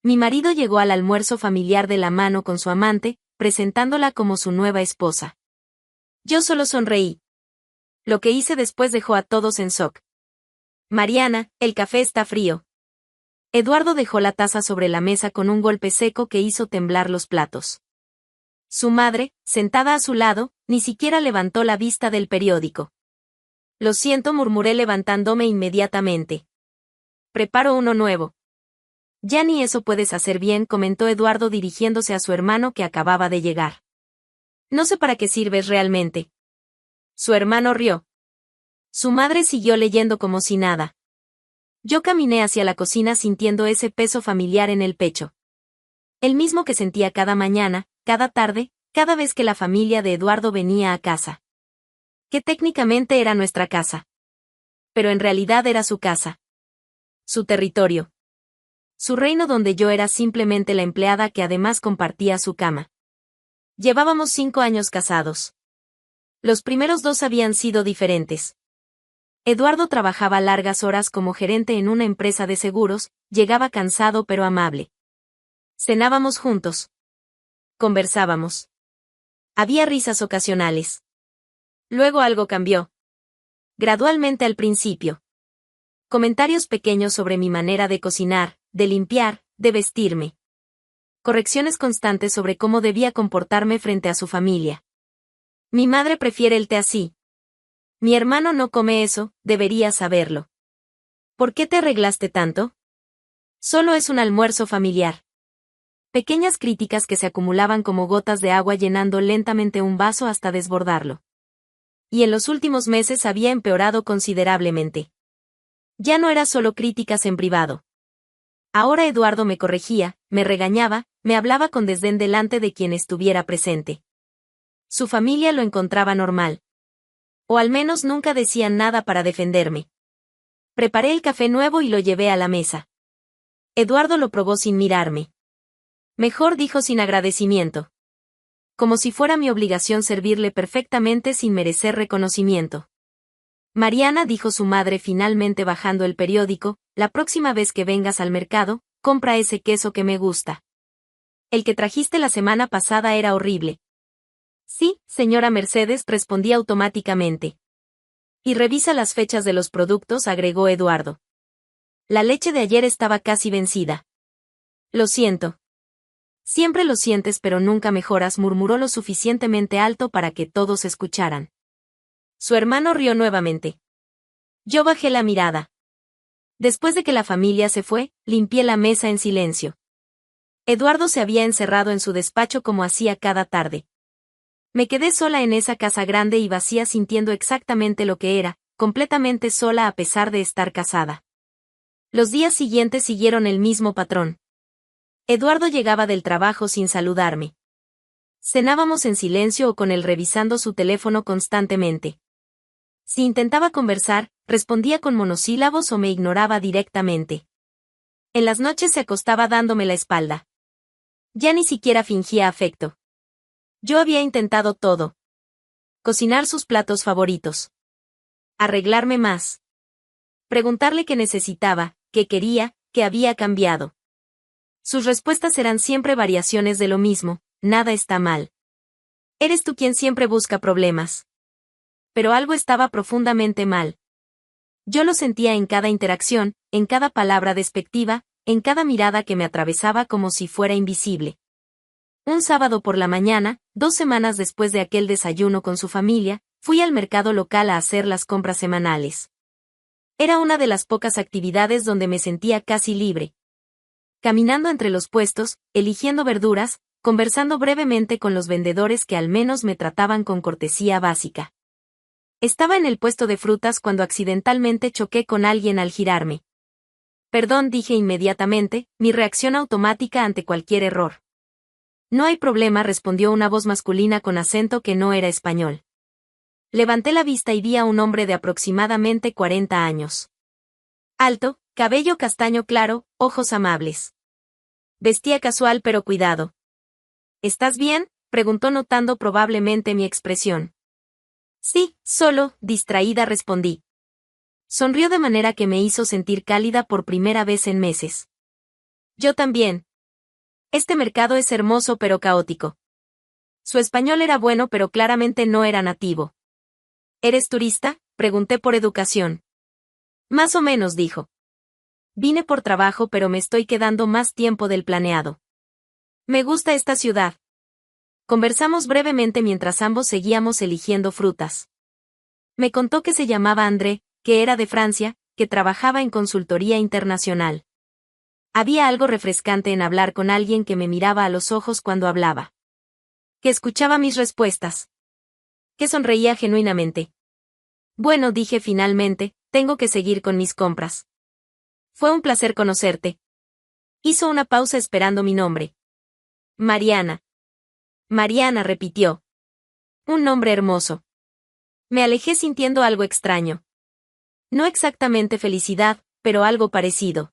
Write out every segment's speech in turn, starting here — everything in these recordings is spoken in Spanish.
Mi marido llegó al almuerzo familiar de la mano con su amante, presentándola como su nueva esposa. Yo solo sonreí. Lo que hice después dejó a todos en shock. Mariana, el café está frío. Eduardo dejó la taza sobre la mesa con un golpe seco que hizo temblar los platos. Su madre, sentada a su lado, ni siquiera levantó la vista del periódico. Lo siento, murmuré levantándome inmediatamente. Preparo uno nuevo. Ya ni eso puedes hacer bien, comentó Eduardo dirigiéndose a su hermano que acababa de llegar. No sé para qué sirves realmente. Su hermano rió. Su madre siguió leyendo como si nada. Yo caminé hacia la cocina sintiendo ese peso familiar en el pecho. El mismo que sentía cada mañana, cada tarde, cada vez que la familia de Eduardo venía a casa. Que técnicamente era nuestra casa. Pero en realidad era su casa. Su territorio. Su reino donde yo era simplemente la empleada que además compartía su cama. Llevábamos 5 años casados. Los primeros 2 habían sido diferentes. Eduardo trabajaba largas horas como gerente en una empresa de seguros, llegaba cansado pero amable. Cenábamos juntos. Conversábamos. Había risas ocasionales. Luego algo cambió. Gradualmente al principio. Comentarios pequeños sobre mi manera de cocinar, de limpiar, de vestirme. Correcciones constantes sobre cómo debía comportarme frente a su familia. Mi madre prefiere el té así. Mi hermano no come eso, deberías saberlo. ¿Por qué te arreglaste tanto? Solo es un almuerzo familiar. Pequeñas críticas que se acumulaban como gotas de agua llenando lentamente un vaso hasta desbordarlo. Y en los últimos meses había empeorado considerablemente. Ya no era solo críticas en privado. Ahora Eduardo me corregía, me regañaba, me hablaba con desdén delante de quien estuviera presente. Su familia lo encontraba normal. O al menos nunca decían nada para defenderme. Preparé el café nuevo y lo llevé a la mesa. Eduardo lo probó sin mirarme. Mejor, dijo sin agradecimiento. Como si fuera mi obligación servirle perfectamente sin merecer reconocimiento. Mariana, dijo su madre finalmente bajando el periódico, la próxima vez que vengas al mercado, compra ese queso que me gusta. El que trajiste la semana pasada era horrible. Sí, señora Mercedes, respondí automáticamente. Y revisa las fechas de los productos, agregó Eduardo. La leche de ayer estaba casi vencida. Lo siento. Siempre lo sientes pero nunca mejoras, murmuró lo suficientemente alto para que todos escucharan. Su hermano rió nuevamente. Yo bajé la mirada. Después de que la familia se fue, limpié la mesa en silencio. Eduardo se había encerrado en su despacho como hacía cada tarde. Me quedé sola en esa casa grande y vacía sintiendo exactamente lo que era, completamente sola a pesar de estar casada. Los días siguientes siguieron el mismo patrón. Eduardo llegaba del trabajo sin saludarme. Cenábamos en silencio o con él revisando su teléfono constantemente. Si intentaba conversar, respondía con monosílabos o me ignoraba directamente. En las noches se acostaba dándome la espalda. Ya ni siquiera fingía afecto. Yo había intentado todo. Cocinar sus platos favoritos. Arreglarme más. Preguntarle qué necesitaba, qué quería, qué había cambiado. Sus respuestas eran siempre variaciones de lo mismo: nada está mal. Eres tú quien siempre busca problemas. Pero algo estaba profundamente mal. Yo lo sentía en cada interacción, en cada palabra despectiva, en cada mirada que me atravesaba como si fuera invisible. Un sábado por la mañana, 2 semanas después de aquel desayuno con su familia, fui al mercado local a hacer las compras semanales. Era una de las pocas actividades donde me sentía casi libre. Caminando entre los puestos, eligiendo verduras, conversando brevemente con los vendedores que al menos me trataban con cortesía básica. Estaba en el puesto de frutas cuando accidentalmente choqué con alguien al girarme. Perdón, dije inmediatamente, mi reacción automática ante cualquier error. No hay problema, respondió una voz masculina con acento que no era español. Levanté la vista y vi a un hombre de aproximadamente 40 años. Alto, cabello castaño claro, ojos amables. Vestía casual pero cuidado. ¿Estás bien?, preguntó notando probablemente mi expresión. Sí, solo, distraída respondí. Sonrió de manera que me hizo sentir cálida por primera vez en meses. Yo también. Este mercado es hermoso pero caótico. Su español era bueno pero claramente no era nativo. ¿Eres turista?, pregunté por educación. Más o menos, dijo. Vine por trabajo pero me estoy quedando más tiempo del planeado. Me gusta esta ciudad. Conversamos brevemente mientras ambos seguíamos eligiendo frutas. Me contó que se llamaba André, que era de Francia, que trabajaba en consultoría internacional. Había algo refrescante en hablar con alguien que me miraba a los ojos cuando hablaba. Que escuchaba mis respuestas. Que sonreía genuinamente. Bueno, dije finalmente, tengo que seguir con mis compras. Fue un placer conocerte. Hizo una pausa esperando mi nombre. Mariana. Mariana, repitió. Un nombre hermoso. Me alejé sintiendo algo extraño. No exactamente felicidad, pero algo parecido.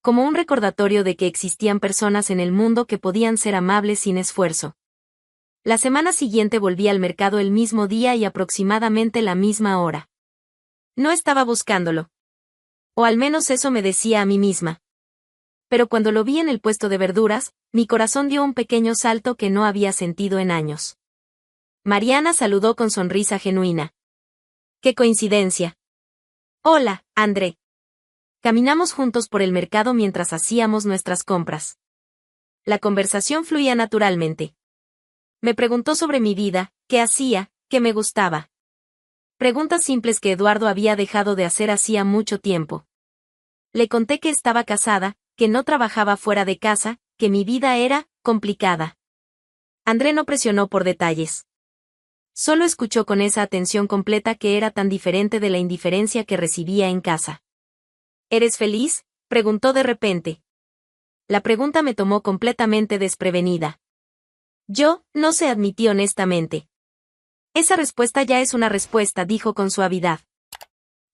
Como un recordatorio de que existían personas en el mundo que podían ser amables sin esfuerzo. La semana siguiente volví al mercado el mismo día y aproximadamente la misma hora. No estaba buscándolo. O al menos eso me decía a mí misma. Pero cuando lo vi en el puesto de verduras, mi corazón dio un pequeño salto que no había sentido en años. Mariana saludó con sonrisa genuina. ¡Qué coincidencia! Hola, André. Caminamos juntos por el mercado mientras hacíamos nuestras compras. La conversación fluía naturalmente. Me preguntó sobre mi vida, qué hacía, qué me gustaba. Preguntas simples que Eduardo había dejado de hacer hacía mucho tiempo. Le conté que estaba casada, que no trabajaba fuera de casa, que mi vida era complicada. André no presionó por detalles. Solo escuchó con esa atención completa que era tan diferente de la indiferencia que recibía en casa. ¿Eres feliz?, preguntó de repente. La pregunta me tomó completamente desprevenida. Yo, no sé, admití honestamente. Esa respuesta ya es una respuesta, dijo con suavidad.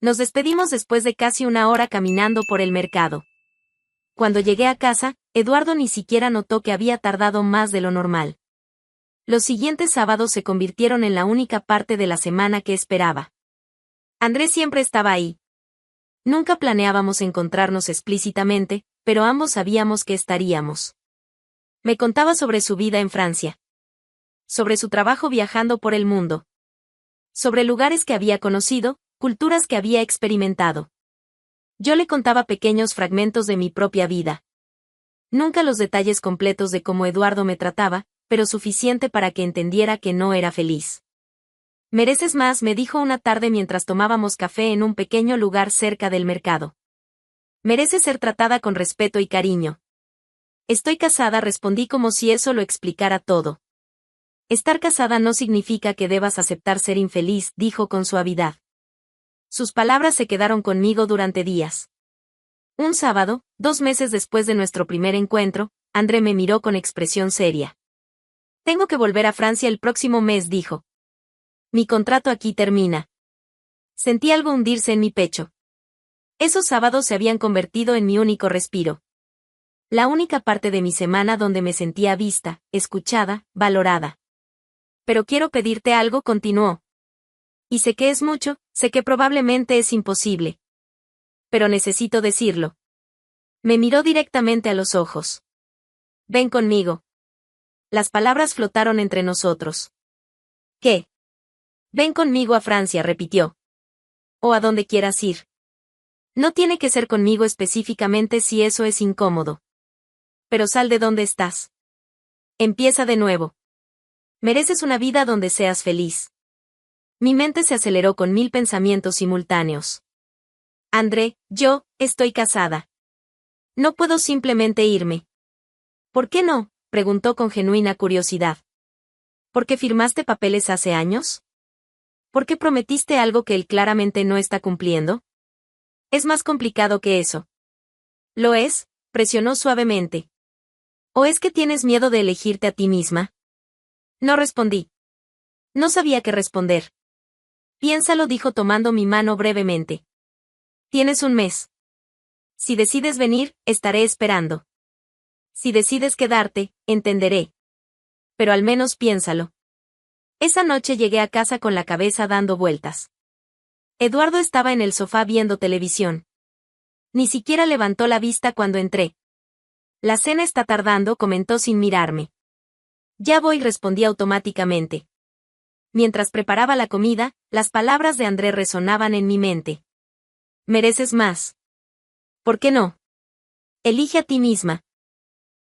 Nos despedimos después de casi una hora caminando por el mercado. Cuando llegué a casa, Eduardo ni siquiera notó que había tardado más de lo normal. Los siguientes sábados se convirtieron en la única parte de la semana que esperaba. Andrés siempre estaba ahí. Nunca planeábamos encontrarnos explícitamente, pero ambos sabíamos que estaríamos. Me contaba sobre su vida en Francia. Sobre su trabajo viajando por el mundo. Sobre lugares que había conocido, culturas que había experimentado. Yo le contaba pequeños fragmentos de mi propia vida. Nunca los detalles completos de cómo Eduardo me trataba, pero suficiente para que entendiera que no era feliz. Mereces más, me dijo una tarde mientras tomábamos café en un pequeño lugar cerca del mercado. Mereces ser tratada con respeto y cariño. Estoy casada, respondí como si eso lo explicara todo. Estar casada no significa que debas aceptar ser infeliz, dijo con suavidad. Sus palabras se quedaron conmigo durante días. Un sábado, 2 meses después de nuestro primer encuentro, André me miró con expresión seria. Tengo que volver a Francia el próximo mes, dijo. Mi contrato aquí termina. Sentí algo hundirse en mi pecho. Esos sábados se habían convertido en mi único respiro. La única parte de mi semana donde me sentía vista, escuchada, valorada. Pero quiero pedirte algo, continuó. Y sé que es mucho, sé que probablemente es imposible. Pero necesito decirlo. Me miró directamente a los ojos. Ven conmigo. Las palabras flotaron entre nosotros. ¿Qué? Ven conmigo a Francia, repitió. O a donde quieras ir. No tiene que ser conmigo específicamente si eso es incómodo. Pero sal de donde estás. Empieza de nuevo. Mereces una vida donde seas feliz. Mi mente se aceleró con 1000 pensamientos simultáneos. André, yo, estoy casada. No puedo simplemente irme. ¿Por qué no?, preguntó con genuina curiosidad. ¿Por qué firmaste papeles hace años? ¿Por qué prometiste algo que él claramente no está cumpliendo? Es más complicado que eso. ¿Lo es?, presionó suavemente. ¿O es que tienes miedo de elegirte a ti misma? No respondí. No sabía qué responder. Piénsalo, dijo tomando mi mano brevemente. Tienes un mes. Si decides venir, estaré esperando. Si decides quedarte, entenderé. Pero al menos piénsalo. Esa noche llegué a casa con la cabeza dando vueltas. Eduardo estaba en el sofá viendo televisión. Ni siquiera levantó la vista cuando entré. La cena está tardando, comentó sin mirarme. Ya voy, respondí automáticamente. Mientras preparaba la comida, las palabras de André resonaban en mi mente. Mereces más. ¿Por qué no? Elige a ti misma.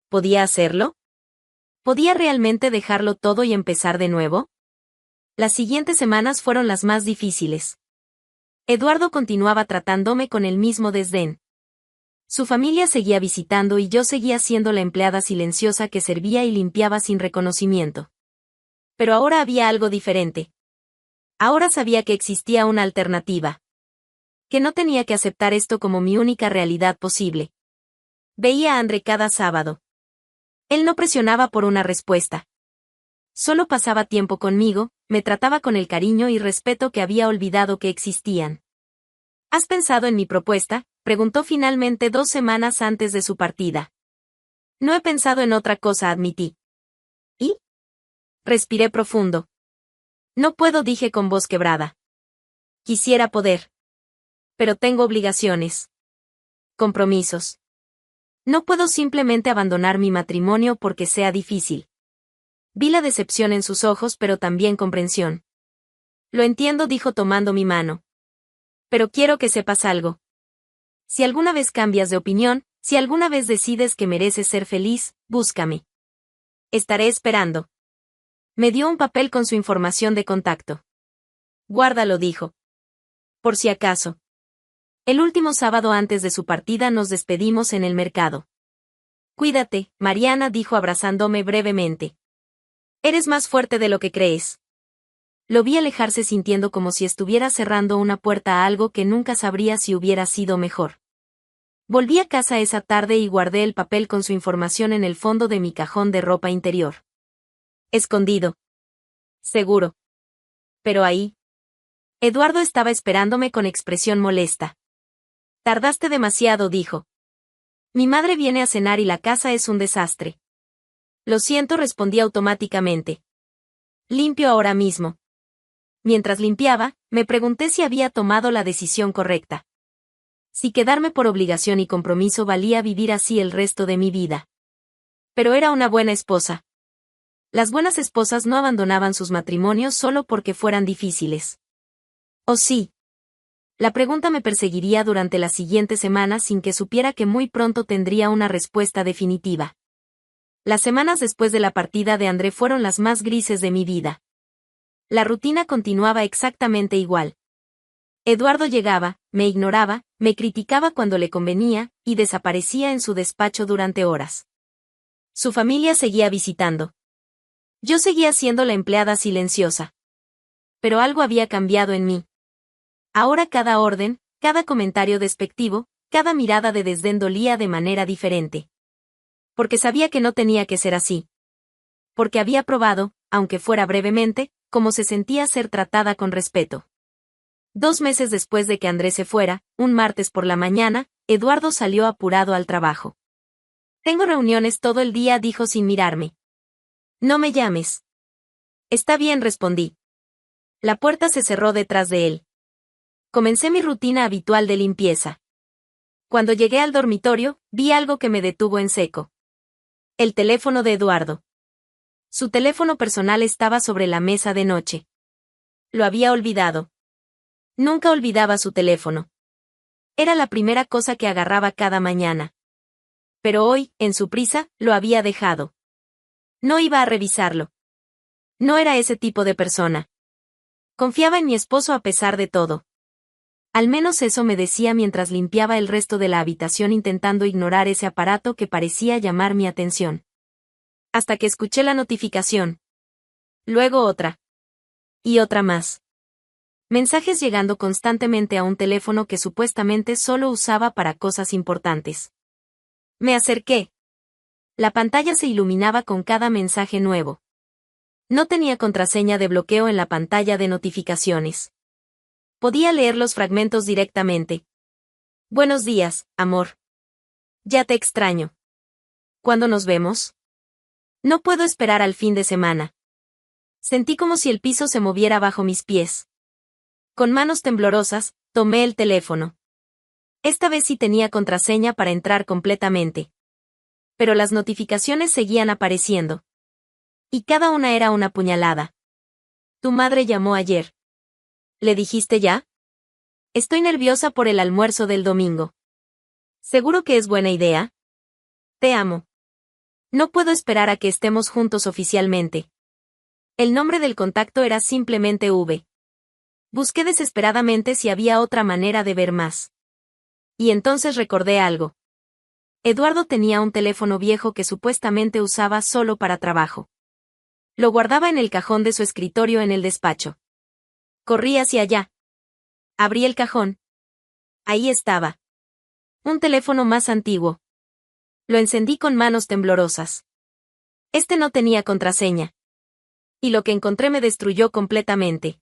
¿Podía hacerlo? ¿Podía realmente dejarlo todo y empezar de nuevo? Las siguientes semanas fueron las más difíciles. Eduardo continuaba tratándome con el mismo desdén. Su familia seguía visitando y yo seguía siendo la empleada silenciosa que servía y limpiaba sin reconocimiento. Pero ahora había algo diferente. Ahora sabía que existía una alternativa. Que no tenía que aceptar esto como mi única realidad posible. Veía a André cada sábado. Él no presionaba por una respuesta. Solo pasaba tiempo conmigo, me trataba con el cariño y respeto que había olvidado que existían. ¿Has pensado en mi propuesta?, preguntó finalmente 2 semanas antes de su partida. No he pensado en otra cosa, admití. ¿Y? Respiré profundo. No puedo, dije con voz quebrada. Quisiera poder. Pero tengo obligaciones. Compromisos. No puedo simplemente abandonar mi matrimonio porque sea difícil. Vi la decepción en sus ojos, pero también comprensión. Lo entiendo, dijo tomando mi mano. Pero quiero que sepas algo. Si alguna vez cambias de opinión, si alguna vez decides que mereces ser feliz, búscame. Estaré esperando. Me dio un papel con su información de contacto. Guárdalo, dijo. Por si acaso. El último sábado antes de su partida nos despedimos en el mercado. Cuídate, Mariana, dijo abrazándome brevemente. Eres más fuerte de lo que crees. Lo vi alejarse sintiendo como si estuviera cerrando una puerta a algo que nunca sabría si hubiera sido mejor. Volví a casa esa tarde y guardé el papel con su información en el fondo de mi cajón de ropa interior. Escondido. Seguro. Pero ahí. Eduardo estaba esperándome con expresión molesta. Tardaste demasiado, dijo. Mi madre viene a cenar y la casa es un desastre. Lo siento, respondí automáticamente. Limpio ahora mismo. Mientras limpiaba, me pregunté si había tomado la decisión correcta. Si quedarme por obligación y compromiso valía vivir así el resto de mi vida. Pero era una buena esposa. Las buenas esposas no abandonaban sus matrimonios solo porque fueran difíciles. ¿O sí? La pregunta me perseguiría durante las siguientes semanas sin que supiera que muy pronto tendría una respuesta definitiva. Las semanas después de la partida de André fueron las más grises de mi vida. La rutina continuaba exactamente igual. Eduardo llegaba, me ignoraba, me criticaba cuando le convenía, y desaparecía en su despacho durante horas. Su familia seguía visitando. Yo seguía siendo la empleada silenciosa. Pero algo había cambiado en mí. Ahora cada orden, cada comentario despectivo, cada mirada de desdén dolía de manera diferente. Porque sabía que no tenía que ser así. Porque había probado, aunque fuera brevemente, cómo se sentía ser tratada con respeto. 2 meses después de que Andrés se fuera, un martes por la mañana, Eduardo salió apurado al trabajo. Tengo reuniones todo el día, dijo sin mirarme. No me llames. Está bien, respondí. La puerta se cerró detrás de él. Comencé mi rutina habitual de limpieza. Cuando llegué al dormitorio, vi algo que me detuvo en seco. El teléfono de Eduardo. Su teléfono personal estaba sobre la mesa de noche. Lo había olvidado. Nunca olvidaba su teléfono. Era la primera cosa que agarraba cada mañana. Pero hoy, en su prisa, lo había dejado. No iba a revisarlo. No era ese tipo de persona. Confiaba en mi esposo a pesar de todo. Al menos eso me decía mientras limpiaba el resto de la habitación intentando ignorar ese aparato que parecía llamar mi atención. Hasta que escuché la notificación. Luego otra. Y otra más. Mensajes llegando constantemente a un teléfono que supuestamente solo usaba para cosas importantes. Me acerqué. La pantalla se iluminaba con cada mensaje nuevo. No tenía contraseña de bloqueo en la pantalla de notificaciones. Podía leer los fragmentos directamente. Buenos días, amor. Ya te extraño. ¿Cuándo nos vemos? No puedo esperar al fin de semana. Sentí como si el piso se moviera bajo mis pies. Con manos temblorosas, tomé el teléfono. Esta vez sí tenía contraseña para entrar completamente. Pero las notificaciones seguían apareciendo. Y cada una era una puñalada. Tu madre llamó ayer. ¿Le dijiste ya? Estoy nerviosa por el almuerzo del domingo. ¿Seguro que es buena idea? Te amo. No puedo esperar a que estemos juntos oficialmente. El nombre del contacto era simplemente V. Busqué desesperadamente si había otra manera de ver más. Y entonces recordé algo. Eduardo tenía un teléfono viejo que supuestamente usaba solo para trabajo. Lo guardaba en el cajón de su escritorio en el despacho. Corrí hacia allá. Abrí el cajón. Ahí estaba. Un teléfono más antiguo. Lo encendí con manos temblorosas. Este no tenía contraseña. Y lo que encontré me destruyó completamente.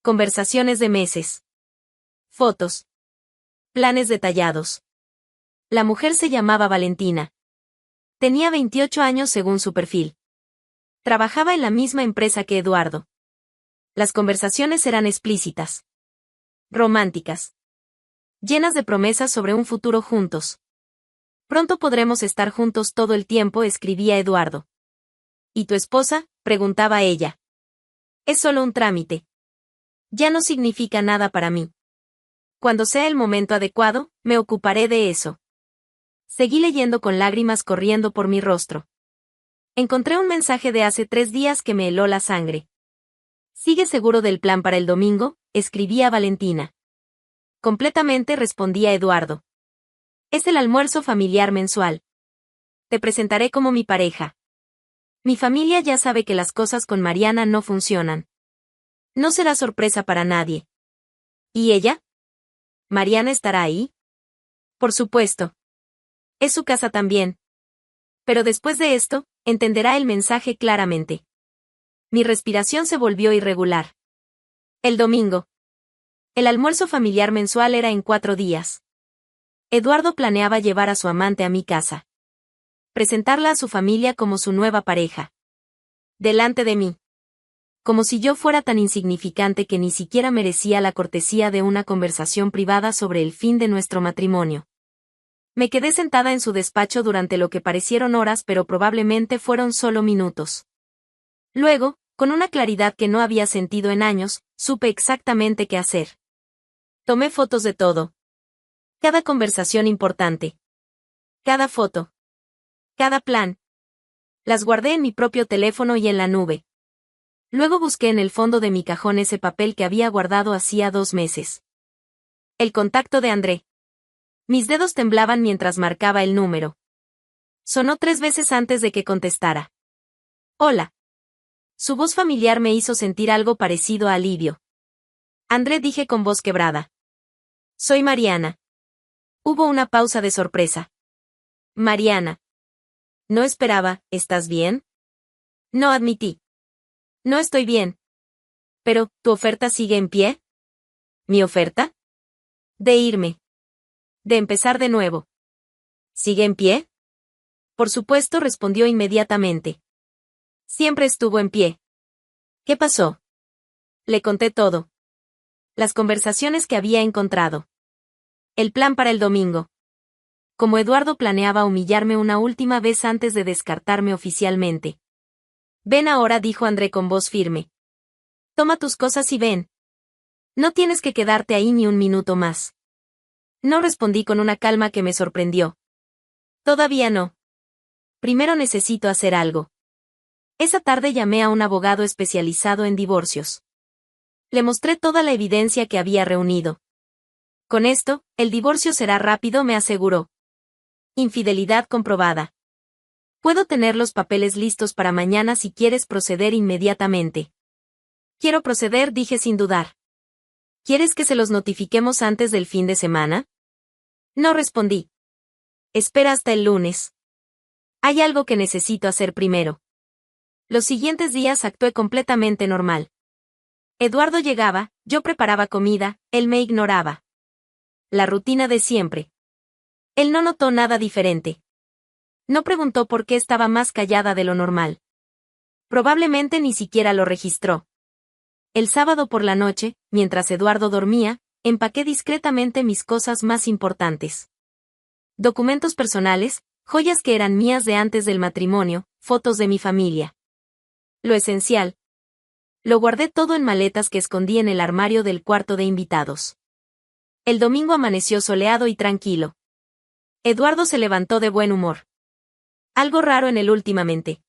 Conversaciones de meses. Fotos. Planes detallados. La mujer se llamaba Valentina. Tenía 28 años según su perfil. Trabajaba en la misma empresa que Eduardo. Las conversaciones eran explícitas. Románticas. Llenas de promesas sobre un futuro juntos. Pronto podremos estar juntos todo el tiempo, escribía Eduardo. ¿Y tu esposa?, preguntaba ella. Es solo un trámite. Ya no significa nada para mí. Cuando sea el momento adecuado, me ocuparé de eso. Seguí leyendo con lágrimas corriendo por mi rostro. Encontré un mensaje de hace 3 días que me heló la sangre. ¿Sigue seguro del plan para el domingo?, escribía Valentina. Completamente, respondía Eduardo. Es el almuerzo familiar mensual. Te presentaré como mi pareja. Mi familia ya sabe que las cosas con Mariana no funcionan. No será sorpresa para nadie. ¿Y ella? ¿Mariana estará ahí? Por supuesto. Es su casa también. Pero después de esto, entenderá el mensaje claramente. Mi respiración se volvió irregular. El domingo. El almuerzo familiar mensual era en 4 días. Eduardo planeaba llevar a su amante a mi casa. Presentarla a su familia como su nueva pareja. Delante de mí. Como si yo fuera tan insignificante que ni siquiera merecía la cortesía de una conversación privada sobre el fin de nuestro matrimonio. Me quedé sentada en su despacho durante lo que parecieron horas, pero probablemente fueron solo minutos. Luego, con una claridad que no había sentido en años, supe exactamente qué hacer. Tomé fotos de todo. Cada conversación importante. Cada foto. Cada plan. Las guardé en mi propio teléfono y en la nube. Luego busqué en el fondo de mi cajón ese papel que había guardado hacía 2 meses. El contacto de André. Mis dedos temblaban mientras marcaba el número. Sonó 3 veces antes de que contestara. Hola. Su voz familiar me hizo sentir algo parecido a alivio. André, dije con voz quebrada. Soy Mariana. Hubo una pausa de sorpresa. Mariana. No esperaba, ¿estás bien? No, admití. No estoy bien. Pero, ¿tu oferta sigue en pie? ¿Mi oferta? De irme. De empezar de nuevo. ¿Sigue en pie? Por supuesto, respondió inmediatamente. Siempre estuvo en pie. ¿Qué pasó? Le conté todo. Las conversaciones que había encontrado. El plan para el domingo. Como Eduardo planeaba humillarme una última vez antes de descartarme oficialmente. Ven ahora, dijo André con voz firme. Toma tus cosas y ven. No tienes que quedarte ahí ni un minuto más. No, respondí con una calma que me sorprendió. Todavía no. Primero necesito hacer algo. Esa tarde llamé a un abogado especializado en divorcios. Le mostré toda la evidencia que había reunido. Con esto, el divorcio será rápido, me aseguró. Infidelidad comprobada. Puedo tener los papeles listos para mañana si quieres proceder inmediatamente. Quiero proceder, dije sin dudar. ¿Quieres que se los notifiquemos antes del fin de semana? No, respondí. Espera hasta el lunes. Hay algo que necesito hacer primero. Los siguientes días actué completamente normal. Eduardo llegaba, yo preparaba comida, él me ignoraba. La rutina de siempre. Él no notó nada diferente. No preguntó por qué estaba más callada de lo normal. Probablemente ni siquiera lo registró. El sábado por la noche, mientras Eduardo dormía, empaqué discretamente mis cosas más importantes. Documentos personales, Joyas que eran mías de antes del matrimonio, fotos de mi familia. Lo esencial. Lo guardé todo en maletas que escondí en el armario del cuarto de invitados. El domingo amaneció soleado y tranquilo. Eduardo se levantó de buen humor. Algo raro en él últimamente.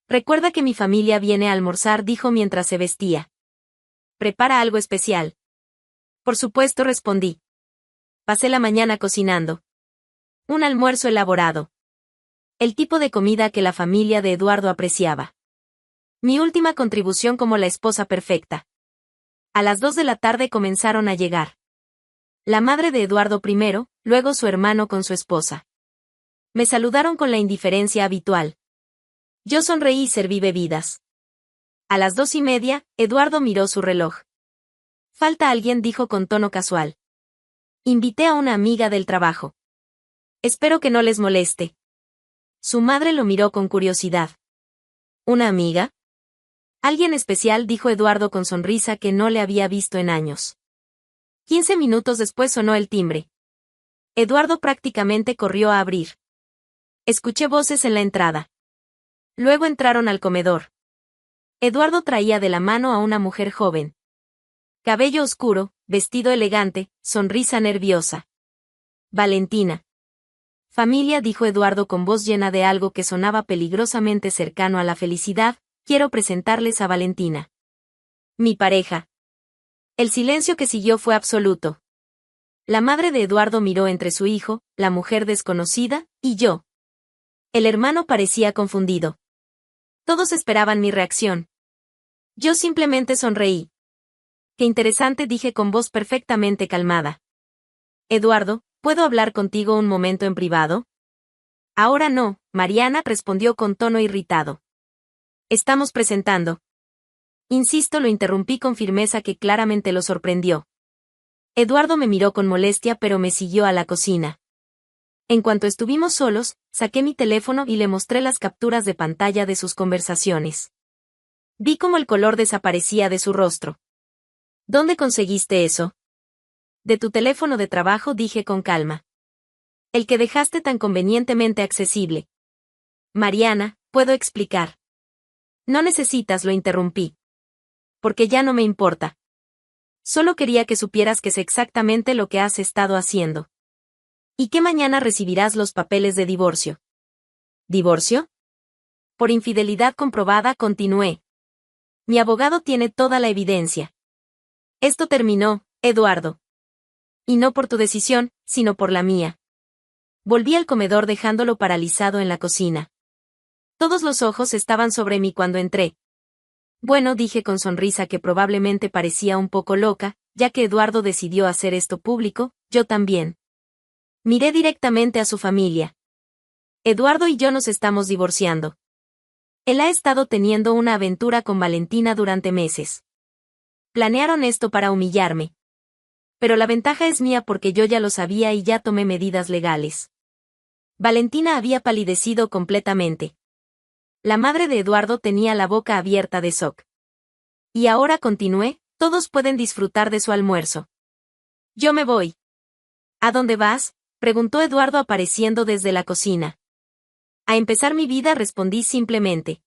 Recuerda que mi familia viene a almorzar, dijo mientras se vestía. ¿Prepara algo especial? Por supuesto, respondí. Pasé la mañana cocinando. Un almuerzo elaborado. El tipo de comida que la familia de Eduardo apreciaba. Mi última contribución como la esposa perfecta. A las 2 de la tarde comenzaron a llegar. La madre de Eduardo primero, luego su hermano con su esposa. Me saludaron con la indiferencia habitual. Yo sonreí y serví bebidas. A las 2:30, Eduardo miró su reloj. Falta alguien, dijo con tono casual. Invité a una amiga del trabajo. Espero que no les moleste. Su madre lo miró con curiosidad. ¿Una amiga? Alguien especial, dijo Eduardo con sonrisa que no le había visto en años. 15 minutos después sonó el timbre. Eduardo prácticamente corrió a abrir. Escuché voces en la entrada. Luego entraron al comedor. Eduardo traía de la mano a una mujer joven. Cabello oscuro, vestido elegante, sonrisa nerviosa. Valentina. Familia, dijo Eduardo con voz llena de algo que sonaba peligrosamente cercano a la felicidad, quiero presentarles a Valentina. Mi pareja. El silencio que siguió fue absoluto. La madre de Eduardo miró entre su hijo, la mujer desconocida, y yo. El hermano parecía confundido. Todos esperaban mi reacción. Yo simplemente sonreí. Qué interesante, dije con voz perfectamente calmada. Eduardo, ¿puedo hablar contigo un momento en privado? Ahora no, Mariana respondió con tono irritado. Estamos presentando. Insisto, lo interrumpí con firmeza que claramente lo sorprendió. Eduardo me miró con molestia pero me siguió a la cocina. En cuanto estuvimos solos, saqué mi teléfono y le mostré las capturas de pantalla de sus conversaciones. Vi cómo el color desaparecía de su rostro. ¿Dónde conseguiste eso? De tu teléfono de trabajo, dije con calma. El que dejaste tan convenientemente accesible. Mariana, ¿puedo explicar? No necesitas, lo interrumpí. Porque ya no me importa. Solo quería que supieras que sé exactamente lo que has estado haciendo. Y que mañana recibirás los papeles de divorcio. ¿Divorcio? Por infidelidad comprobada, continué. Mi abogado tiene toda la evidencia. Esto terminó, Eduardo. Y no por tu decisión, sino por la mía. Volví al comedor dejándolo paralizado en la cocina. Todos los ojos estaban sobre mí cuando entré. Bueno, dije con sonrisa que probablemente parecía un poco loca, ya que Eduardo decidió hacer esto público, yo también. Miré directamente a su familia. Eduardo y yo nos estamos divorciando. Él ha estado teniendo una aventura con Valentina durante meses. Planearon esto para humillarme. Pero la ventaja es mía porque yo ya lo sabía y ya tomé medidas legales. Valentina había palidecido completamente. La madre de Eduardo tenía la boca abierta de shock. Y ahora continué, todos pueden disfrutar de su almuerzo. Yo me voy. ¿A dónde vas?, preguntó Eduardo apareciendo desde la cocina. A empezar mi vida, respondí simplemente.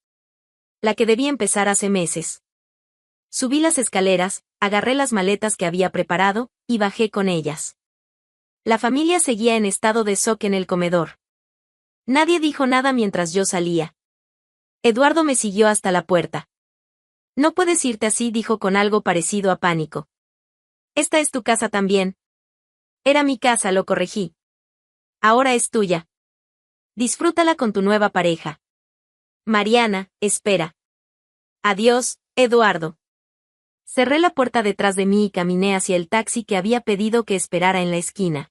La que debí empezar hace meses. Subí las escaleras, agarré las maletas que había preparado, y bajé con ellas. La familia seguía en estado de shock en el comedor. Nadie dijo nada mientras yo salía. Eduardo me siguió hasta la puerta. No puedes irte así, dijo con algo parecido a pánico. Esta es tu casa también. Era mi casa, lo corregí. Ahora es tuya. Disfrútala con tu nueva pareja. Mariana, espera. Adiós, Eduardo. Cerré la puerta detrás de mí y caminé hacia el taxi que había pedido que esperara en la esquina.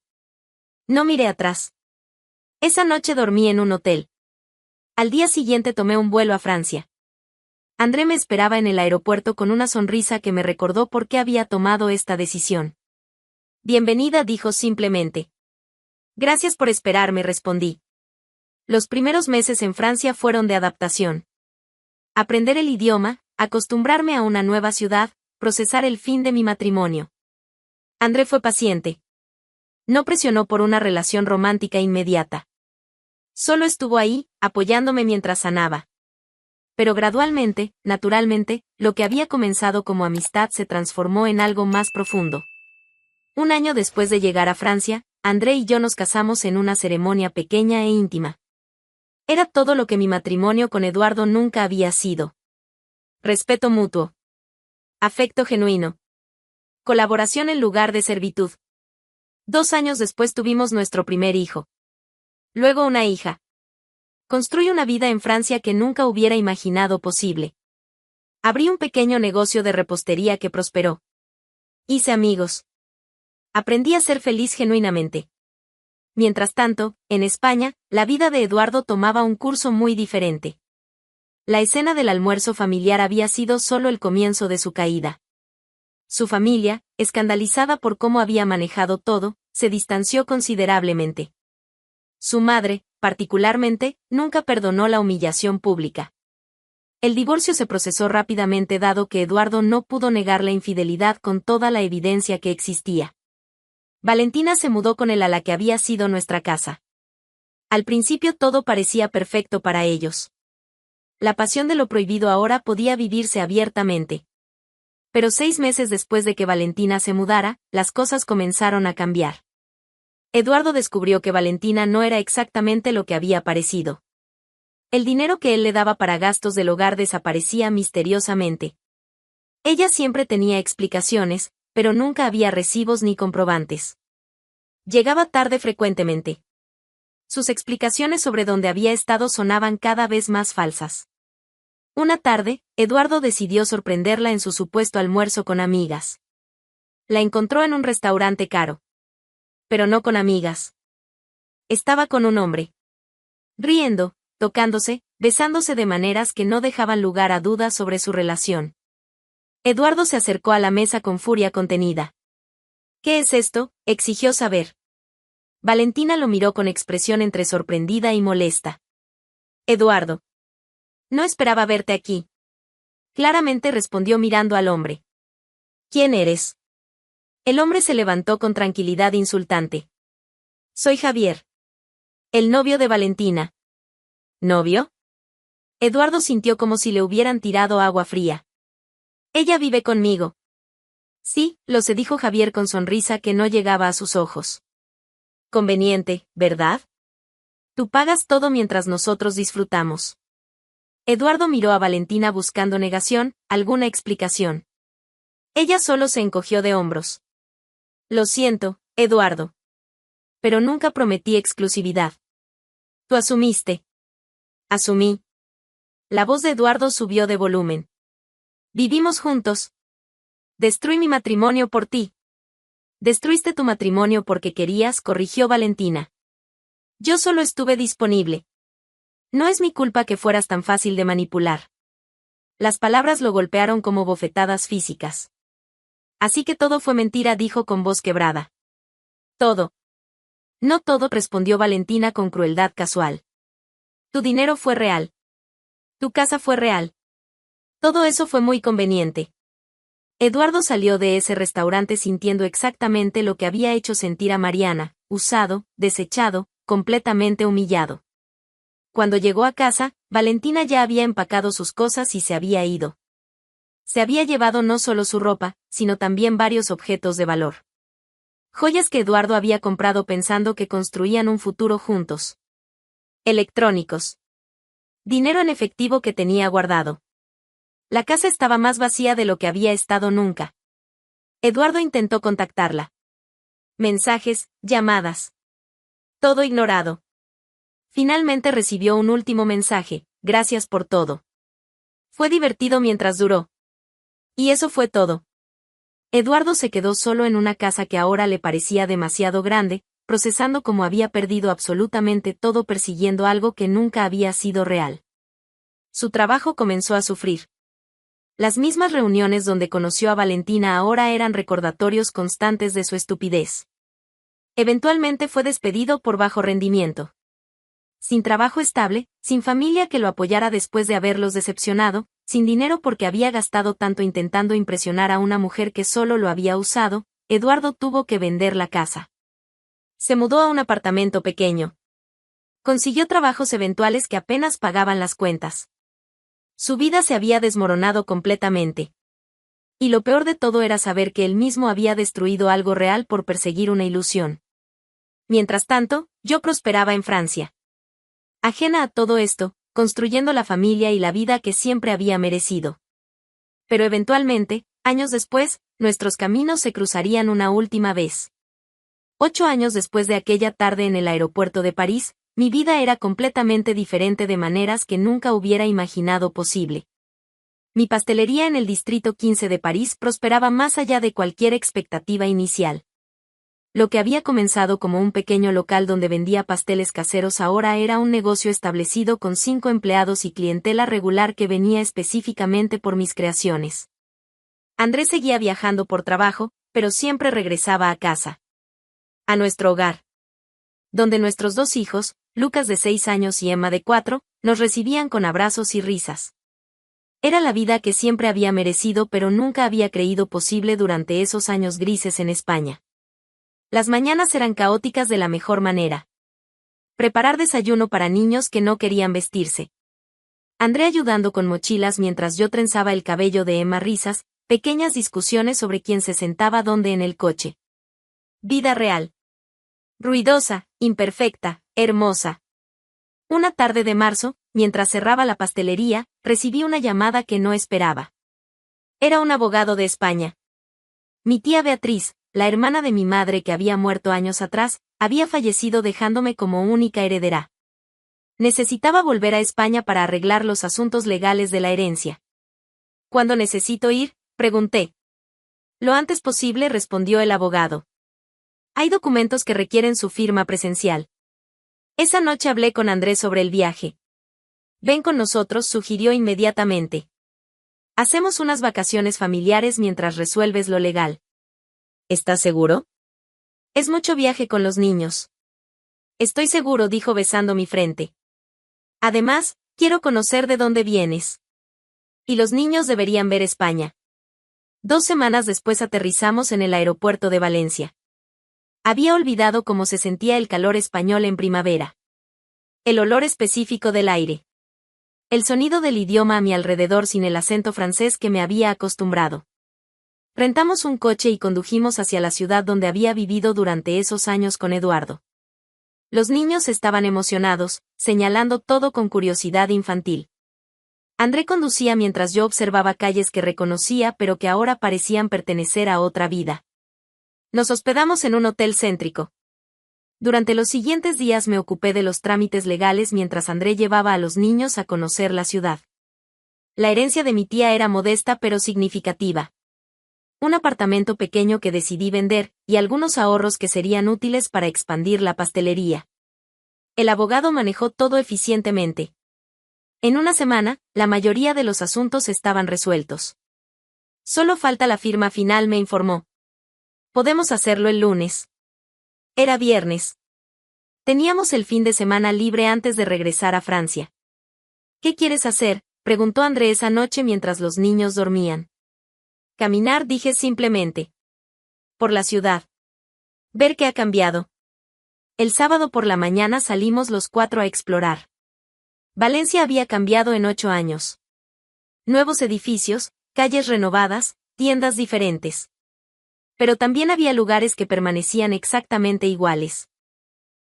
No miré atrás. Esa noche dormí en un hotel. Al día siguiente tomé un vuelo a Francia. André me esperaba en el aeropuerto con una sonrisa que me recordó por qué había tomado esta decisión. Bienvenida, dijo simplemente. Gracias por esperarme, respondí. Los primeros meses en Francia fueron de adaptación. Aprender el idioma, acostumbrarme a una nueva ciudad, procesar el fin de mi matrimonio. André fue paciente. No presionó por una relación romántica inmediata. Solo estuvo ahí, apoyándome mientras sanaba. Pero gradualmente, naturalmente, lo que había comenzado como amistad se transformó en algo más profundo. Un año después de llegar a Francia, André y yo nos casamos en una ceremonia pequeña e íntima. Era todo lo que mi matrimonio con Eduardo nunca había sido. Respeto mutuo. Afecto genuino. Colaboración en lugar de servitud. 2 años después tuvimos nuestro primer hijo. Luego una hija. Construí una vida en Francia que nunca hubiera imaginado posible. Abrí un pequeño negocio de repostería que prosperó. Hice amigos. Aprendí a ser feliz genuinamente. Mientras tanto, en España, la vida de Eduardo tomaba un curso muy diferente. La escena del almuerzo familiar había sido solo el comienzo de su caída. Su familia, escandalizada por cómo había manejado todo, se distanció considerablemente. Su madre, particularmente, nunca perdonó la humillación pública. El divorcio se procesó rápidamente dado que Eduardo no pudo negar la infidelidad con toda la evidencia que existía. Valentina se mudó con él a la que había sido nuestra casa. Al principio todo parecía perfecto para ellos. La pasión de lo prohibido ahora podía vivirse abiertamente. Pero 6 meses después de que Valentina se mudara, las cosas comenzaron a cambiar. Eduardo descubrió que Valentina no era exactamente lo que había parecido. El dinero que él le daba para gastos del hogar desaparecía misteriosamente. Ella siempre tenía explicaciones, pero nunca había recibos ni comprobantes. Llegaba tarde frecuentemente. Sus explicaciones sobre dónde había estado sonaban cada vez más falsas. Una tarde, Eduardo decidió sorprenderla en su supuesto almuerzo con amigas. La encontró en un restaurante caro. Pero no con amigas. Estaba con un hombre. Riendo, tocándose, besándose de maneras que no dejaban lugar a dudas sobre su relación. Eduardo se acercó a la mesa con furia contenida. ¿Qué es esto?, exigió saber. Valentina lo miró con expresión entre sorprendida y molesta. Eduardo. No esperaba verte aquí. Claramente respondió mirando al hombre. ¿Quién eres? El hombre se levantó con tranquilidad insultante. Soy Javier. El novio de Valentina. ¿Novio? Eduardo sintió como si le hubieran tirado agua fría. Ella vive conmigo. Sí, lo sé, dijo Javier con sonrisa que no llegaba a sus ojos. Conveniente, ¿verdad? Tú pagas todo mientras nosotros disfrutamos. Eduardo miró a Valentina buscando negación, alguna explicación. Ella solo se encogió de hombros. Lo siento, Eduardo. Pero nunca prometí exclusividad. Tú asumiste. Asumí. La voz de Eduardo subió de volumen. Vivimos juntos. Destruí mi matrimonio por ti. Destruiste tu matrimonio porque querías, corrigió Valentina. Yo solo estuve disponible. No es mi culpa que fueras tan fácil de manipular. Las palabras lo golpearon como bofetadas físicas. Así que todo fue mentira, dijo con voz quebrada. Todo. No todo, respondió Valentina con crueldad casual. Tu dinero fue real. Tu casa fue real. Todo eso fue muy conveniente. Eduardo salió de ese restaurante sintiendo exactamente lo que había hecho sentir a Mariana, usado, desechado, completamente humillado. Cuando llegó a casa, Valentina ya había empacado sus cosas y se había ido. Se había llevado no solo su ropa, sino también varios objetos de valor. Joyas que Eduardo había comprado pensando que construían un futuro juntos. Electrónicos. Dinero en efectivo que tenía guardado. La casa estaba más vacía de lo que había estado nunca. Eduardo intentó contactarla. Mensajes, llamadas. Todo ignorado. Finalmente recibió un último mensaje, gracias por todo. Fue divertido mientras duró. Y eso fue todo. Eduardo se quedó solo en una casa que ahora le parecía demasiado grande, procesando cómo había perdido absolutamente todo persiguiendo algo que nunca había sido real. Su trabajo comenzó a sufrir. Las mismas reuniones donde conoció a Valentina ahora eran recordatorios constantes de su estupidez. Eventualmente fue despedido por bajo rendimiento. Sin trabajo estable, sin familia que lo apoyara después de haberlos decepcionado, sin dinero porque había gastado tanto intentando impresionar a una mujer que solo lo había usado, Eduardo tuvo que vender la casa. Se mudó a un apartamento pequeño. Consiguió trabajos eventuales que apenas pagaban las cuentas. Su vida se había desmoronado completamente. Y lo peor de todo era saber que él mismo había destruido algo real por perseguir una ilusión. Mientras tanto, yo prosperaba en Francia. Ajena a todo esto, construyendo la familia y la vida que siempre había merecido. Pero eventualmente, años después, nuestros caminos se cruzarían una última vez. 8 años después de aquella tarde en el aeropuerto de París, mi vida era completamente diferente de maneras que nunca hubiera imaginado posible. Mi pastelería en el distrito 15 de París prosperaba más allá de cualquier expectativa inicial. Lo que había comenzado como un pequeño local donde vendía pasteles caseros ahora era un negocio establecido con 5 empleados y clientela regular que venía específicamente por mis creaciones. Andrés seguía viajando por trabajo, pero siempre regresaba a casa. A nuestro hogar. Donde nuestros 2 hijos, Lucas de 6 años y Emma de 4, nos recibían con abrazos y risas. Era la vida que siempre había merecido pero nunca había creído posible durante esos años grises en España. Las mañanas eran caóticas de la mejor manera. Preparar desayuno para niños que no querían vestirse. André ayudando con mochilas mientras yo trenzaba el cabello de Emma, risas, pequeñas discusiones sobre quién se sentaba dónde en el coche. Vida real. Ruidosa, imperfecta, hermosa. Una tarde de marzo, mientras cerraba la pastelería, recibí una llamada que no esperaba. Era un abogado de España. Mi tía Beatriz, la hermana de mi madre que había muerto años atrás, había fallecido dejándome como única heredera. Necesitaba volver a España para arreglar los asuntos legales de la herencia. ¿Cuándo necesito ir?, pregunté. Lo antes posible, respondió el abogado. Hay documentos que requieren su firma presencial. Esa noche hablé con Andrés sobre el viaje. Ven con nosotros, sugirió inmediatamente. Hacemos unas vacaciones familiares mientras resuelves lo legal. ¿Estás seguro? Es mucho viaje con los niños. Estoy seguro, dijo besando mi frente. Además, quiero conocer de dónde vienes. Y los niños deberían ver España. 2 semanas después aterrizamos en el aeropuerto de Valencia. Había olvidado cómo se sentía el calor español en primavera. El olor específico del aire. El sonido del idioma a mi alrededor sin el acento francés que me había acostumbrado. Rentamos un coche y condujimos hacia la ciudad donde había vivido durante esos años con Eduardo. Los niños estaban emocionados, señalando todo con curiosidad infantil. André conducía mientras yo observaba calles que reconocía pero que ahora parecían pertenecer a otra vida. Nos hospedamos en un hotel céntrico. Durante los siguientes días me ocupé de los trámites legales mientras André llevaba a los niños a conocer la ciudad. La herencia de mi tía era modesta pero significativa. Un apartamento pequeño que decidí vender, y algunos ahorros que serían útiles para expandir la pastelería. El abogado manejó todo eficientemente. En una semana, la mayoría de los asuntos estaban resueltos. Solo falta la firma final, me informó. Podemos hacerlo el lunes. Era viernes. Teníamos el fin de semana libre antes de regresar a Francia. ¿Qué quieres hacer?, preguntó André esa noche mientras los niños dormían. Caminar, dije simplemente. Por la ciudad. Ver qué ha cambiado. El sábado por la mañana salimos los 4 a explorar. Valencia había cambiado en 8 años. Nuevos edificios, calles renovadas, tiendas diferentes. Pero también había lugares que permanecían exactamente iguales.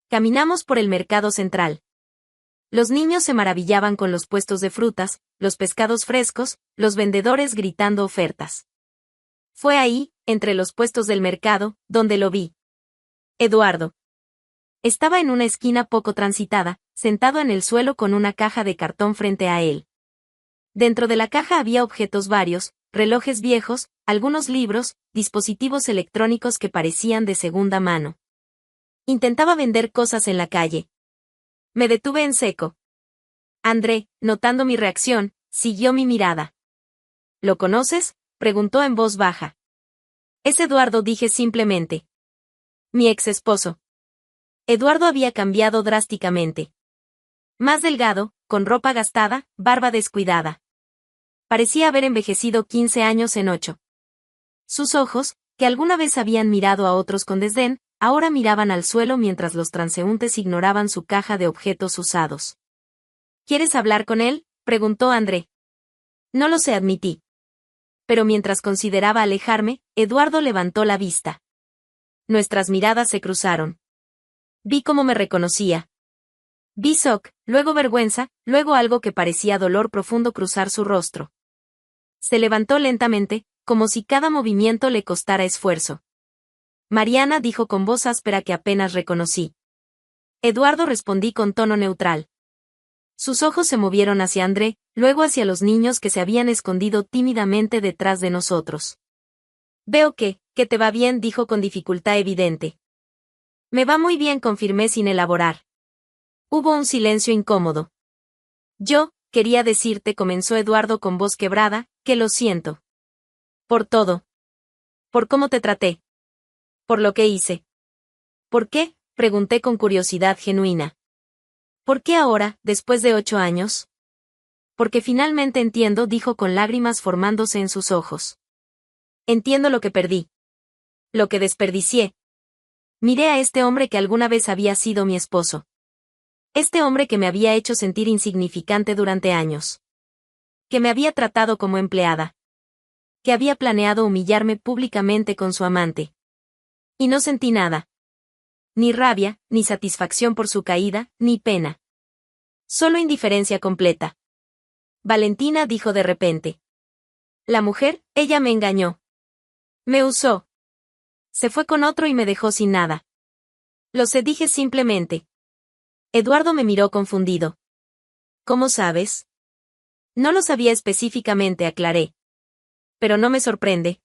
Caminamos por el mercado central. Los niños se maravillaban con los puestos de frutas, los pescados frescos, los vendedores gritando ofertas. Fue ahí, entre los puestos del mercado, donde lo vi. Eduardo. Estaba en una esquina poco transitada, sentado en el suelo con una caja de cartón frente a él. Dentro de la caja había objetos varios, relojes viejos, algunos libros, dispositivos electrónicos que parecían de segunda mano. Intentaba vender cosas en la calle. Me detuve en seco. André, notando mi reacción, siguió mi mirada. ¿Lo conoces?, preguntó en voz baja. Es Eduardo, dije simplemente. Mi ex esposo. Eduardo había cambiado drásticamente. Más delgado, con ropa gastada, barba descuidada. Parecía haber envejecido 15 años en 8. Sus ojos, que alguna vez habían mirado a otros con desdén, ahora miraban al suelo mientras los transeúntes ignoraban su caja de objetos usados. ¿Quieres hablar con él?, preguntó André. No lo sé, admití. Pero mientras consideraba alejarme, Eduardo levantó la vista. Nuestras miradas se cruzaron. Vi cómo me reconocía. Vi shock, luego vergüenza, luego algo que parecía dolor profundo cruzar su rostro. Se levantó lentamente, como si cada movimiento le costara esfuerzo. Mariana, dijo con voz áspera que apenas reconocí. Eduardo, respondí con tono neutral. Sus ojos se movieron hacia André, luego hacia los niños que se habían escondido tímidamente detrás de nosotros. Veo que te va bien, dijo con dificultad evidente. Me va muy bien, confirmé sin elaborar. Hubo un silencio incómodo. Yo quería decirte, comenzó Eduardo con voz quebrada, que lo siento. Por todo. Por cómo te traté. Por lo que hice. ¿Por qué?, pregunté con curiosidad genuina. ¿Por qué ahora, después de 8 años? Porque finalmente entiendo, dijo con lágrimas formándose en sus ojos. Entiendo lo que perdí. Lo que desperdicié. Miré a este hombre que alguna vez había sido mi esposo. Este hombre que me había hecho sentir insignificante durante años. Que me había tratado como empleada. Que había planeado humillarme públicamente con su amante. Y no sentí nada. Ni rabia, ni satisfacción por su caída, ni pena. Solo indiferencia completa. Valentina, dijo de repente. La mujer, ella me engañó. Me usó. Se fue con otro y me dejó sin nada. Lo sé, dije simplemente. Eduardo me miró confundido. ¿Cómo sabes? No lo sabía específicamente, aclaré. Pero no me sorprende.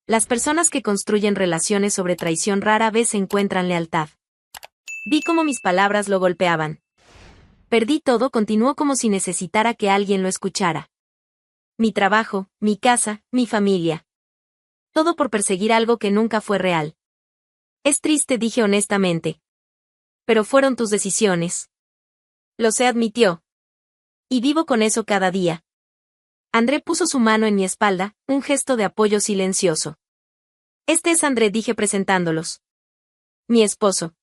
Las personas que construyen relaciones sobre traición rara vez encuentran lealtad. Vi cómo mis palabras lo golpeaban. Perdí todo, continuó como si necesitara que alguien lo escuchara. Mi trabajo, mi casa, mi familia. Todo por perseguir algo que nunca fue real. Es triste, dije honestamente. Pero fueron tus decisiones. Lo sé, admitió. Y vivo con eso cada día. André puso su mano en mi espalda, un gesto de apoyo silencioso. Este es André, dije presentándolos. Mi esposo.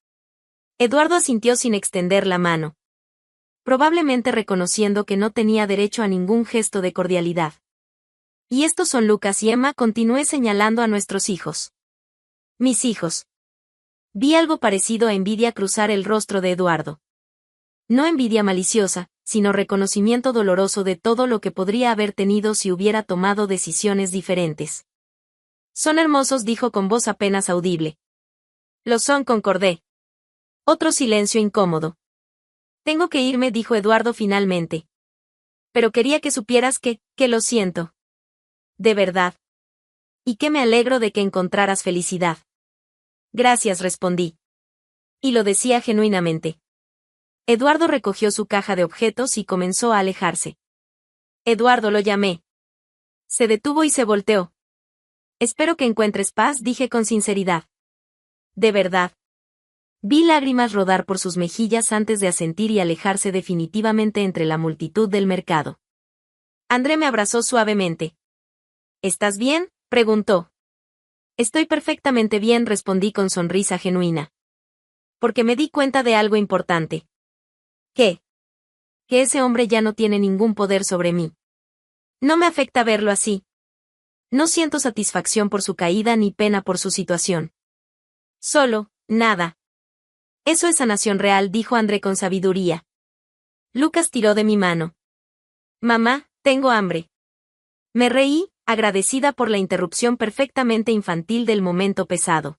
Eduardo asintió sin extender la mano. Probablemente reconociendo que no tenía derecho a ningún gesto de cordialidad. Y estos son Lucas y Emma, continué señalando a nuestros hijos. Mis hijos. Vi algo parecido a envidia cruzar el rostro de Eduardo. No envidia maliciosa, sino reconocimiento doloroso de todo lo que podría haber tenido si hubiera tomado decisiones diferentes. Son hermosos, dijo con voz apenas audible. Lo son, concordé. Otro silencio incómodo. Tengo que irme, dijo Eduardo finalmente. Pero quería que supieras que lo siento. De verdad. Y que me alegro de que encontraras felicidad. Gracias, respondí. Y lo decía genuinamente. Eduardo recogió su caja de objetos y comenzó a alejarse. Eduardo, lo llamé. Se detuvo y se volteó. Espero que encuentres paz, dije con sinceridad. De verdad. Vi lágrimas rodar por sus mejillas antes de asentir y alejarse definitivamente entre la multitud del mercado. André me abrazó suavemente. ¿Estás bien?, preguntó. Estoy perfectamente bien, respondí con sonrisa genuina. Porque me di cuenta de algo importante. ¿Qué? Que ese hombre ya no tiene ningún poder sobre mí. No me afecta verlo así. No siento satisfacción por su caída ni pena por su situación. Solo, nada. Eso es sanación real, dijo André con sabiduría. Lucas tiró de mi mano. Mamá, tengo hambre. Me reí, agradecida por la interrupción perfectamente infantil del momento pesado.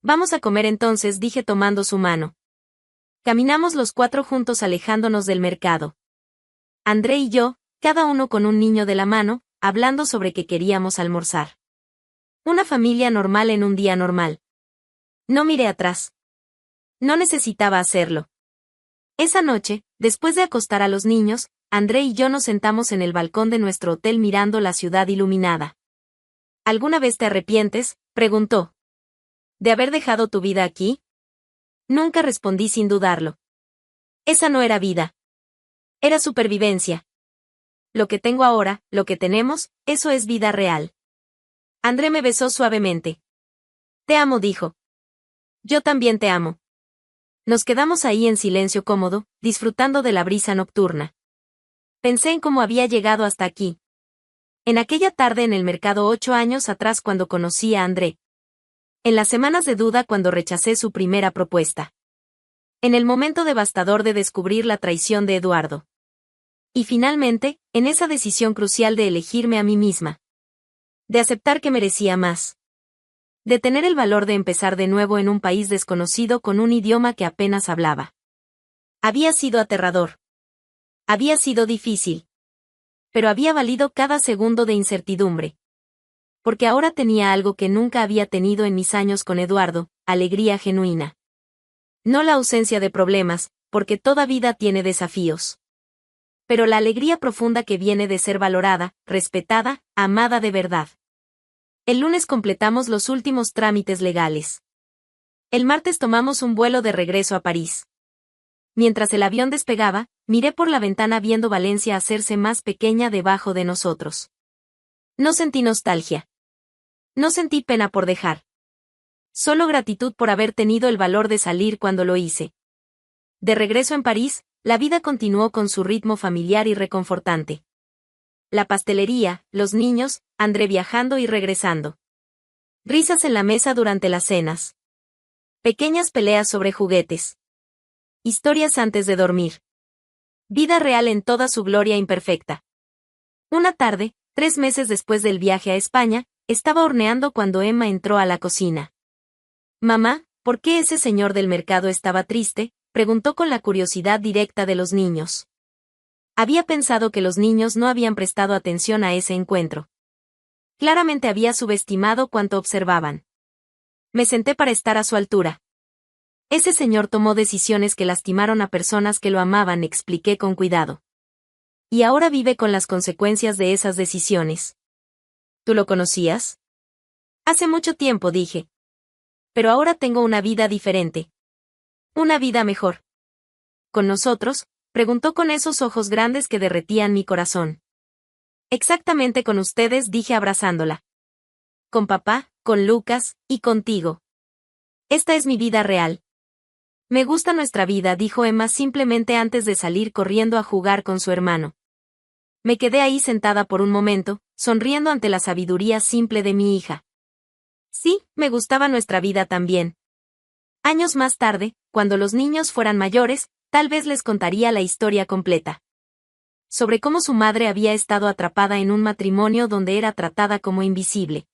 Vamos a comer entonces, dije tomando su mano. Caminamos los 4 juntos alejándonos del mercado. André y yo, cada uno con un niño de la mano, hablando sobre qué queríamos almorzar. Una familia normal en un día normal. No miré atrás. No necesitaba hacerlo. Esa noche, después de acostar a los niños, André y yo nos sentamos en el balcón de nuestro hotel mirando la ciudad iluminada. ¿Alguna vez te arrepientes?, preguntó. ¿De haber dejado tu vida aquí? Nunca, respondí sin dudarlo. Esa no era vida. Era supervivencia. Lo que tengo ahora, lo que tenemos, eso es vida real. André me besó suavemente. Te amo, dijo. Yo también te amo. Nos quedamos ahí en silencio cómodo, disfrutando de la brisa nocturna. Pensé en cómo había llegado hasta aquí. En aquella tarde en el mercado 8 años atrás cuando conocí a André. En las semanas de duda cuando rechacé su primera propuesta. En el momento devastador de descubrir la traición de Eduardo. Y finalmente, en esa decisión crucial de elegirme a mí misma. De aceptar que merecía más. De tener el valor de empezar de nuevo en un país desconocido con un idioma que apenas hablaba. Había sido aterrador. Había sido difícil. Pero había valido cada segundo de incertidumbre. Porque ahora tenía algo que nunca había tenido en mis años con Eduardo, alegría genuina. No la ausencia de problemas, porque toda vida tiene desafíos. Pero la alegría profunda que viene de ser valorada, respetada, amada de verdad. El lunes completamos los últimos trámites legales. El martes tomamos un vuelo de regreso a París. Mientras el avión despegaba, miré por la ventana viendo Valencia hacerse más pequeña debajo de nosotros. No sentí nostalgia. No sentí pena por dejar. Solo gratitud por haber tenido el valor de salir cuando lo hice. De regreso en París, la vida continuó con su ritmo familiar y reconfortante. La pastelería, los niños, André viajando y regresando. Risas en la mesa durante las cenas. Pequeñas peleas sobre juguetes. Historias antes de dormir. Vida real en toda su gloria imperfecta. Una tarde, 3 meses después del viaje a España, estaba horneando cuando Emma entró a la cocina. «Mamá, ¿por qué ese señor del mercado estaba triste?», preguntó con la curiosidad directa de los niños. Había pensado que los niños no habían prestado atención a ese encuentro. Claramente había subestimado cuanto observaban. Me senté para estar a su altura. Ese señor tomó decisiones que lastimaron a personas que lo amaban, expliqué con cuidado. Y ahora vive con las consecuencias de esas decisiones. ¿Tú lo conocías? Hace mucho tiempo, dije. Pero ahora tengo una vida diferente. Una vida mejor. ¿Con nosotros?, preguntó con esos ojos grandes que derretían mi corazón. Exactamente con ustedes, dije abrazándola. Con papá, con Lucas, y contigo. Esta es mi vida real. Me gusta nuestra vida, dijo Emma simplemente antes de salir corriendo a jugar con su hermano. Me quedé ahí sentada por un momento, sonriendo ante la sabiduría simple de mi hija. Sí, me gustaba nuestra vida también. Años más tarde, cuando los niños fueran mayores, tal vez les contaría la historia completa. Sobre cómo su madre había estado atrapada en un matrimonio donde era tratada como invisible.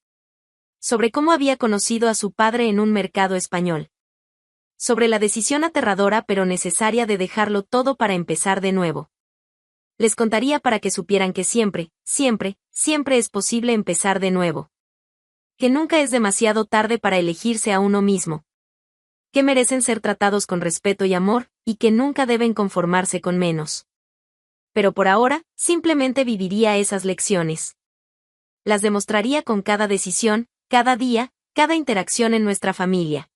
Sobre cómo había conocido a su padre en un mercado español. Sobre la decisión aterradora pero necesaria de dejarlo todo para empezar de nuevo. Les contaría para que supieran que siempre, siempre, siempre es posible empezar de nuevo. Que nunca es demasiado tarde para elegirse a uno mismo. Que merecen ser tratados con respeto y amor, y que nunca deben conformarse con menos. Pero por ahora, simplemente viviría esas lecciones. Las demostraría con cada decisión, cada día, cada interacción en nuestra familia.